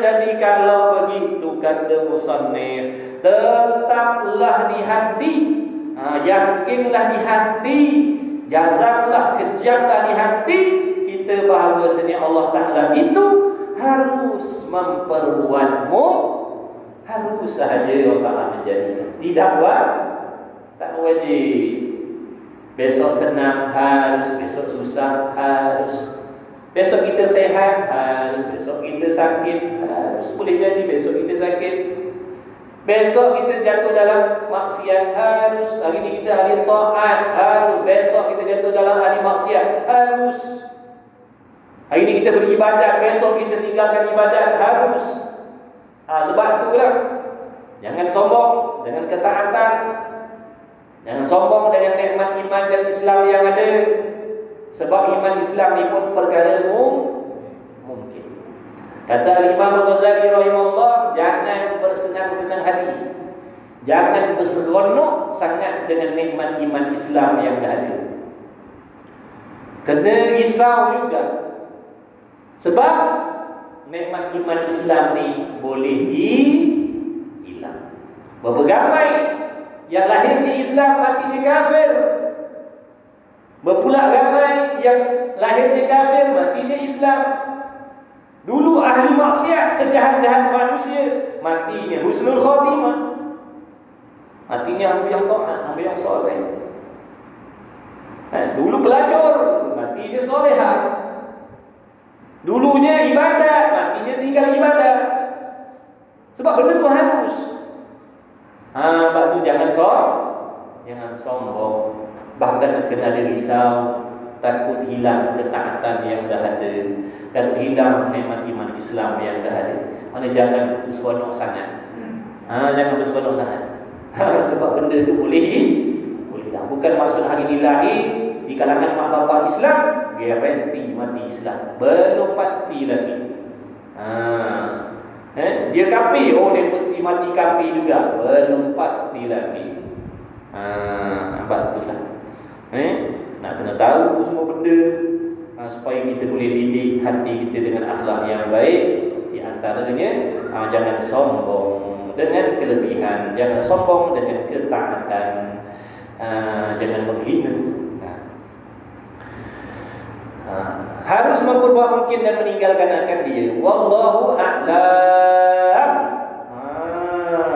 Jadi kalau begitu kata musannif, tetaplah di hati, yakinlah di hati, jazamlah, kejamlah di hati kita bahawasanya Allah Ta'ala itu harus memperbuatmu, harus sahaja Allah Ta'ala menjadikan. Tidak tak wajib. Besok senang harus, besok susah harus. Besok kita sehat harus, besok kita sakit harus. Boleh jadi besok kita sakit, besok kita jatuh dalam maksiat harus. Hari ni kita ahli taat harus, besok kita jatuh dalam ahli maksiat harus. Hari ini kita beribadat, besok kita tinggalkan ibadat, harus. Sebab itulah, jangan sombong dengan ketaatan, jangan sombong dengan nikmat iman dan Islam yang ada. Sebab iman Islam ni pun perkara mungkin. Kata Imam Al-Ghazali rahimahullah, jangan bersenang-senang hati, jangan berseronok sangat dengan nikmat iman Islam yang dah ada. Kena risau juga, sebab nikmat iman Islam ni boleh hilang. Berapa ramai yang lahir di Islam matinya kafir. Berpula ramai yang lahir di kafir matinya Islam. Dulu ahli maksiat, sejahat-jahat manusia, matinya husnul khatimah. Matinya hamba yang taat, hamba yang soleh. Dulu pelacur, matinya solehah. Dulunya ibadat, matinya tinggal ibadat. Sebab benda tu harus. Sebab tu jangan sombong. Bahkan kena risau, takut hilang ketaatan yang dah ada, takut hilang nikmat iman Islam yang dah ada. Mana jangan berseronok sangat. Jangan berseronok sangat. Sebab benda tu boleh hilang. Bukan maksud hari ni lahir di kalangan mak bapak Islam garanti mati Islam. Belum pasti lagi. Dia kafir, dia mesti mati kafir juga. Belum pasti lagi. Nampak itulah. Nak kena tahu semua benda, supaya kita boleh didik hati kita dengan akhlak yang baik. Di antaranya, jangan sombong dengan kelebihan, jangan sombong dengan ketaatan, jangan menghina. Harus memperbuat mungkin dan meninggalkan akan dia. Wallahu a'lam.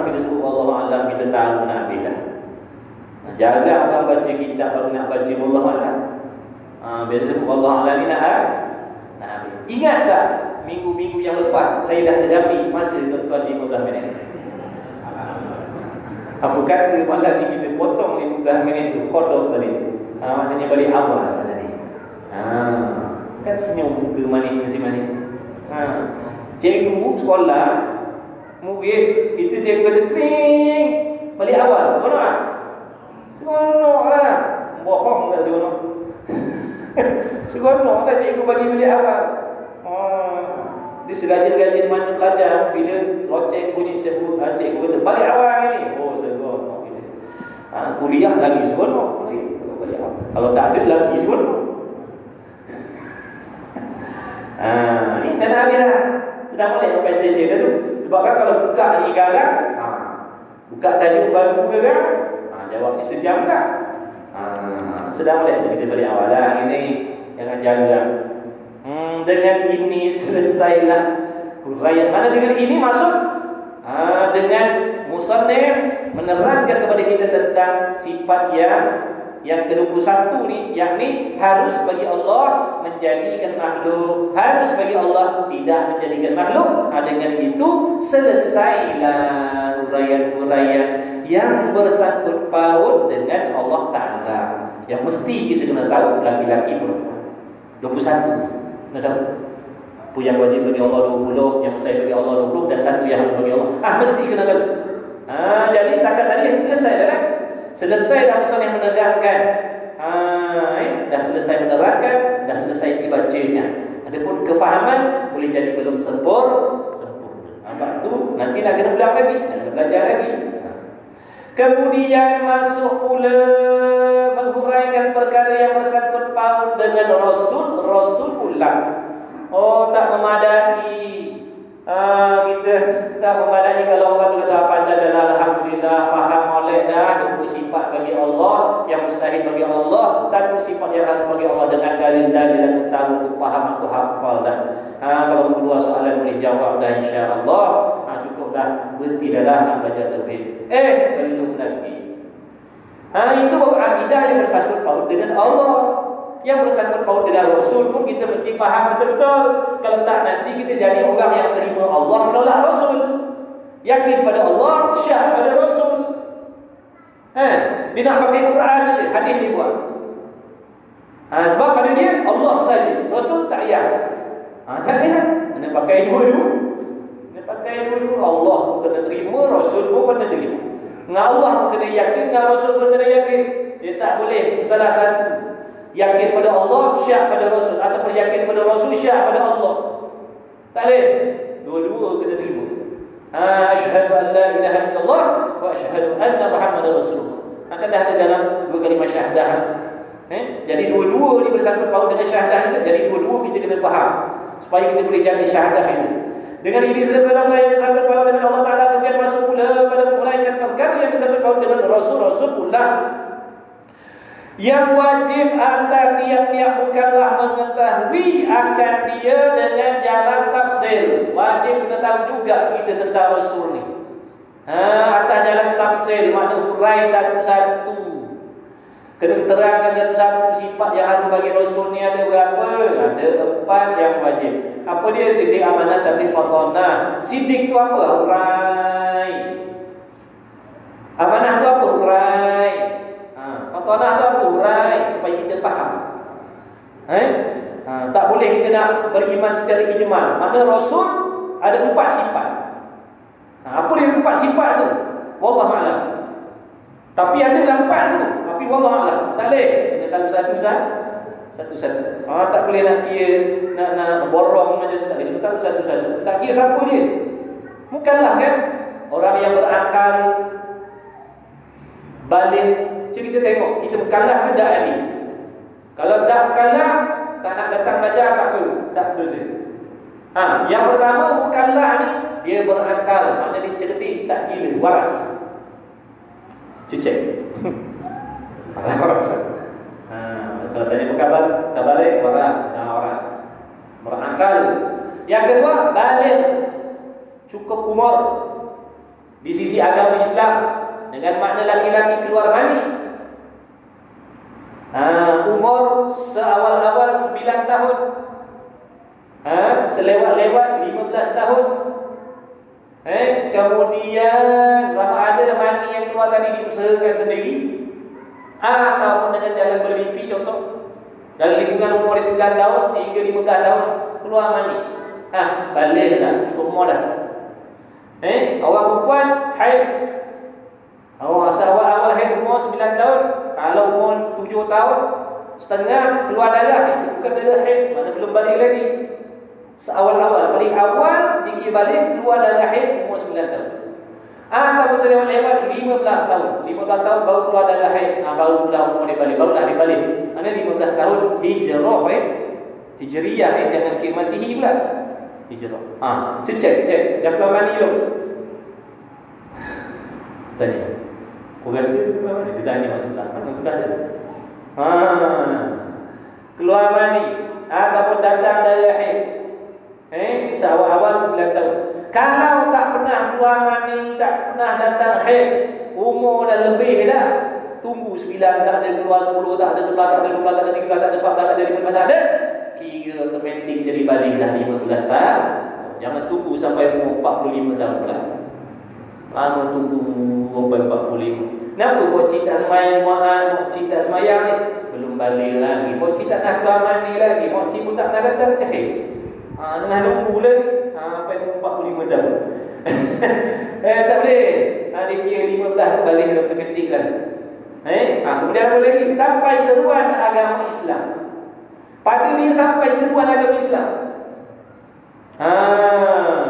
Bila sebut wallahu a'lam, kita tahu Nabi dah. Jaga orang baca kitab baru nak baca wallahu a'lam. Biasa sebut wallahu a'lam ni Nabi. Ingat tak minggu-minggu yang lepas saya dah tergambi masa tuan-tuan 15 minit. Apa kata malam ni kita potong 15 minit tu, kodok balik. Maknanya balik awal tadi. Kan senyum muka manis manis. Cikgu sekolah, murid, itu cikgu kata ting, balik awal. Seronok tak? Seronok lah. Bohong tak seronok. Seronok lah cikgu bagi balik awal. Dia segaja-gaja mana pelajar, bila loceng bunyi cikgu kata balik awal ni. Oh seronok kita. Kuliah lagi seronok. Kalau tak ada lagi seronok. Ni dah nak habis dah. Sudah balik sampai stesen dah tu. Sebab kan kalau buka ni garang, buka tajuk baru garang, jawab ni sejam tak? Sudah balik kita balik awal lah. Ini jangan jaga. Dengan ini selesailah huraian. Mana dengan ini maksud? Dengan musannif menerangkan kepada kita tentang sifat yang ke-21 ni, yakni harus bagi Allah menjadikan makhluk, harus bagi Allah tidak menjadikan makhluk. Dengan itu selesailah huraian-huraian yang bersangkut paut dengan Allah Ta'ala, yang mesti kita kena tahu laki-laki perempuan. 21 kena tahu. Apa yang wajib bagi Allah 20, yang mustahil bagi Allah 20, dan satu yang harus bagi Allah. Mesti kena tahu. Jadi setakat tadi selesai dah kan? Selesai dah usul yang menerangkan. Dah selesai menerangkan, dah selesai dibacanya. Adapun kefahaman boleh jadi belum sempurna. Sebab tu nanti nak kena ulang lagi, nak kena belajar lagi. Kemudian masuk pula menghuraikan perkara yang bersangkut paut dengan Rasul ulang. Tak memadai. Kita tak memadai kalau orang tu kata pandai dah, alhamdulillah, faham molek dah 20 sifat bagi Allah yang mustahil bagi Allah, satu sifat yang harus bagi Allah dengan dalil-dalil aku tahu, aku faham, aku hafal dah. Kalau keluar soalan boleh jawab dah insya-Allah. Cukup dah, berhenti dah nak belajar tauhid. Belum lagi. Itu baru akidah yang bersangkut paut dengan Allah. Yang bersangkut paut dengan Rasul pun kita mesti faham betul-betul. Kalau tak nanti kita jadi orang yang terima Allah menolak Rasul. Yakin pada Allah, syak pada Rasul. Dia nak pakai Quran je, hadis dia buat. Sebab pada dia Allah saja, Rasul tak payah. Tak boleh. Kena pakai dua-dua. Kena pakai dua-dua. Allah pun kena terima, Rasul pun kena terima. Dengan Allah pun kena yakin, dengan Rasul pun kena yakin. Dia tak boleh salah satu. Yakin pada Allah, syak pada Rasul. Ataupun yakin pada Rasul, syak pada Allah. Tak boleh. Dua-dua kena terima. Asyhadu an la ilaha illallah wa asyhadu anna Muhammadar Rasulullah. Akan dah ada dalam dua kalimah syahadah. Jadi dua-dua ni bersangkut paut dengan syahadah itu. Jadi dua-dua kita kena faham supaya kita boleh jaga syahadah ini. Dengan ini seseorang yang bersangkut paut dengan Allah Taala kemudian masuk pula pada menguraikan perkara yang bersangkut paut dengan Rasul pula. Yang wajib atas tiap-tiap mukallaf mengetahui akan dia dengan jalan tafsir. Wajib kita tahu juga cerita tentang Rasul ni. Atas jalan tafsir, makna hurai satu-satu. Kena terangkan satu-satu sifat yang harus bagi Rasul ni ada berapa? Ada 4 yang wajib. Apa dia? Siddiq, amanah, tabligh, fatanah. Siddiq tu apa? Hurai. Amanah tu apa? Hurai. Fatanah tu apa? Hurai. Supaya kita faham. Tak boleh kita nak beriman secara ijmal. Mana Rasul ada 4 sifat. Apa dia 4 sifat tu? Wallahu a'lam. Tapi ada dah 4 tu. Tapi wallahu a'lam. Tak boleh. Kena tahu satu-satu. Tak boleh nak kira nak borong macam tu. Tak boleh. Kita tahu satu-satu. Tak kira siapa dia. Bukanlah kan orang yang berakal balik. Cuma kita tengok kita mukallaf ke tak ni. Kalau tak mukallaf, tak nak datang belajar tak apa. Tak dosa. Yang pertama mukallaf ni dia berakal, maknanya dia cerdik, tak gila, waras. Cecek. Waras. Kalau tanya kabar waras, waras. Berakal. Yang kedua, baligh. Cukup umur di sisi agama Islam dengan makna laki-laki keluar mani. Umur seawal-awal 9 tahun. Selewat-lewat 15 tahun. Kemudian sama ada mani yang keluar tadi diusahakan sendiri ataupun dengan jalan bermimpi, contoh dalam lingkungan umur 9 tahun hingga 15 tahun keluar mani. Balik dah, cukup umur dah. Orang perempuan haid. Awal-awal haid umur 9 tahun. Kalau umur 7 tahun setengah keluar darah, itu bukan darah haid, mana belum balik lagi. Seawal-awal, paling awal dikira balik keluar darah haid umur 9 tahun. Ataupun selewat-lewat 15 tahun. 15 tahun baru keluar darah haid. Barulah umur dia balik. Barulah dia balik. Mana 15 tahun hijrah Hijriyah jangan kira Masihi pula. Hijrah. Cek. Dah keluar mani belum? Tanya. Kau rasa keluar mani? Dia tanya mak sebelah je. Keluar mani ataupun datang darah haid. Seawal-awal 9 tahun. Kalau tak pernah keluar mani, tak pernah datang haid, umur dah lebih dah. Tunggu 9 tak ada, keluar 10 tak ada, 11 tak ada, 12 tak ada, 13 tak ada, 14 tak ada, 15 tak ada. Kira otomatik jadi balik dah 15 tahun. Jangan tunggu sampai umur 45 tahun pula. Lama tunggu sampai 45. Kenapa pocik tak semayang Jumaat, pocik tak semayang ni? Belum balik lagi. Pocik tak nak keluar mani lagi. Pocik pun tak nak datang ke haid. Tengah nunggu lagi sampai 45 tahun. Tak boleh. Dia kira 15 tu balik otomatik lah. Kemudian apa lagi? Sampai seruan agama Islam. Pada dia sampai seruan agama Islam.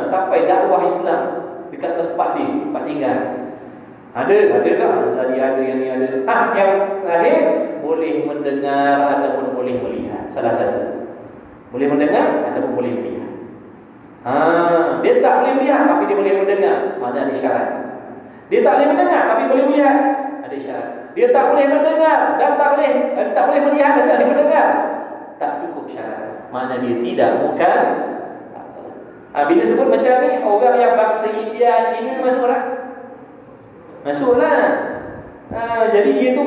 Sampai dakwah Islam dekat tempat dia, tempat tinggal. Ada tak? Tadi ada yang ni ada. Yang terakhir, boleh mendengar ataupun boleh melihat. Salah satu. Boleh mendengar ataupun boleh melihat. Dia tak boleh melihat tapi dia boleh mendengar. Mana ada syarat. Dia tak boleh mendengar tapi boleh melihat. Ada syarat. Dia tak boleh mendengar dan tak boleh melihat dan tak boleh mendengar. Tak cukup syarat. Mana dia tidak bukan. Bila sebut macam ni, orang yang bangsa India, Cina masuk tak? Masuklah. Jadi dia tu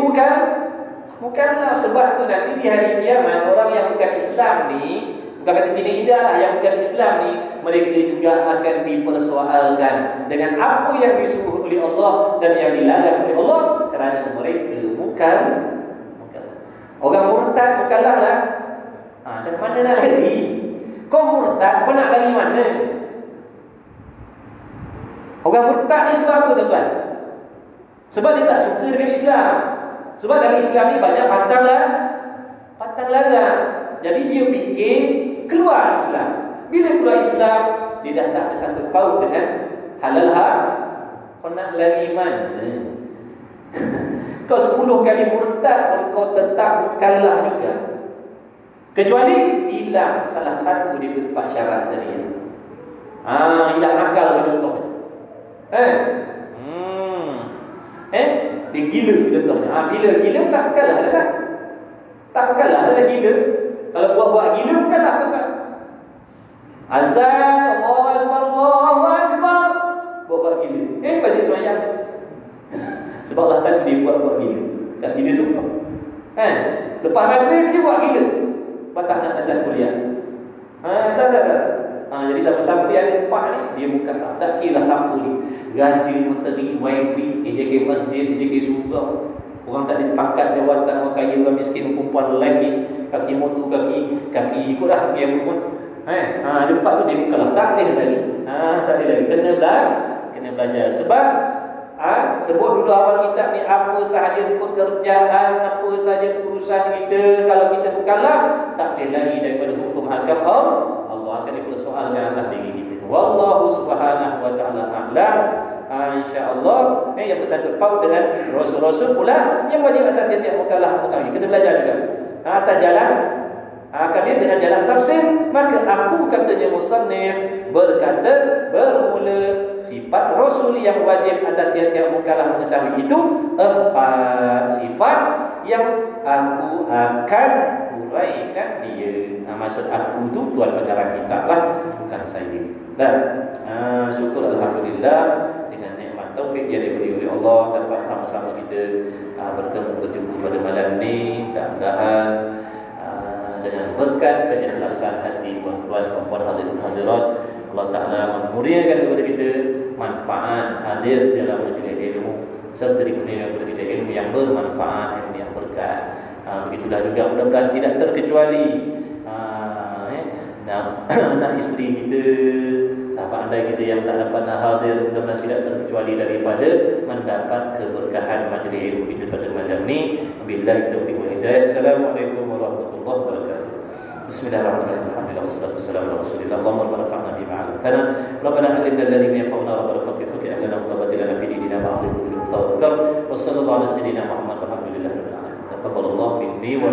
bukanlah, sebab tu nanti di hari kiamat orang yang bukan Islam ni, bukan kata Cina India lah, yang bukan Islam ni, mereka juga akan dipersoalkan dengan apa yang disuruh oleh Allah dan yang dilarang oleh Allah, kerana mereka bukan orang murtad, bukanlah lah. Dari mana nak lari? Kau murtad, kau nak lari mana? Orang murtad ni sebab apa tuan-tuan? Sebab dia tak suka dengan Islam. Sebab dalam Islam ni banyak pantang larang. Jadi dia fikir keluar Islam. Bila keluar Islam, dia dah tak ada satu paut dengan halal haram. Kau nak lari mana? Kau 10 kali murtad pun kau tetap mukallaf juga. Kecuali hilang salah satu di 4 syarat tadi. Hilang akal contohnya. Dia gila contohnya. Bila gila tak kalah dah. Tak kalah dah gila. Kalau buat-buat gila kalah kan. Azan, Allahu Akbar, Allahu Akbar. Buat gila. Balik semayang. Sebab Allah tadi dia buat gila. Tak gila suka. Lepas maghrib dia buat gila. Lepas tak nak datang kuliah. Tak. Jadi sampai ada tempat ni, dia bukan tak kira siapa ni. Raja, menteri, YB, AJK masjid, AJK surau. Orang tak ada pangkat jawatan, orang kaya, orang miskin, perempuan lelaki, kaki motor, kaki ikutlah kaki yang perempuan. Tempat tu dia bukanlah tak boleh lagi. Tak boleh lagi. Kena belajar. Sebab sebut dulu awal kitab ni, apa sahaja pekerjaan, apa sahaja urusan kita, kalau kita bukanlah, tak boleh lari daripada hukum hakam Allah akan dipersoalkan atas diri kita. Wallahu subhanahu wa ta'ala a'lam. InsyaAllah yang bersangkut paut dengan Rasul-Rasul pula yang wajib atas tiap-tiap mukallaf mengetahui. Kita belajar juga atas jalan kadir dengan jalan tafsir. Maka aku, katanya musannif, berkata bermula sifat Rasul yang wajib atas tiap-tiap mukallaf mengetahui itu 4 sifat yang aku akan uraikan dia. Maksud aku tu tuan pengarang kitab lah, bukan saya. Dan syukur alhamdulillah dengan nikmat taufik yang diberi oleh Allah, dapat sama-sama kita berjumpa pada malam ni. Mudah-mudahan dengan berkat keikhlasan hati tuan-tuan, puan-puan, hadirin hadirat, Allah Ta'ala memurniakan kepada kita manfaat hadir dalam majlis ilmu, serta dikurniakan kepada kita ilmu yang bermanfaat, ilmu yang berkat. Begitulah juga mudah-mudahan tidak terkecuali anak isteri kita, sahabat anda kita yang tak dapat hadir, mudah-mudahan tidak terkecuali daripada mendapat keberkahan majlis ilmu kita pada malam ni. Billahi taufiq wal hidayah. Assalamualaikum warahmatullahi wabarakatuh. Bismillahirrahmanirrahim. Alhamdulillah wassalatu wassalamu ala Rasulillah. Allahumma anfa'na bima 'allamtana. Rabbana 'allimna alladhi yanfa'una rabbana faqih lana wa batilana fi dinina ma'al kulli thawab. Wa sallallahu ala sayyidina Muhammad walhamdulillahi rabbil alamin. Taqabbalallahu minni wa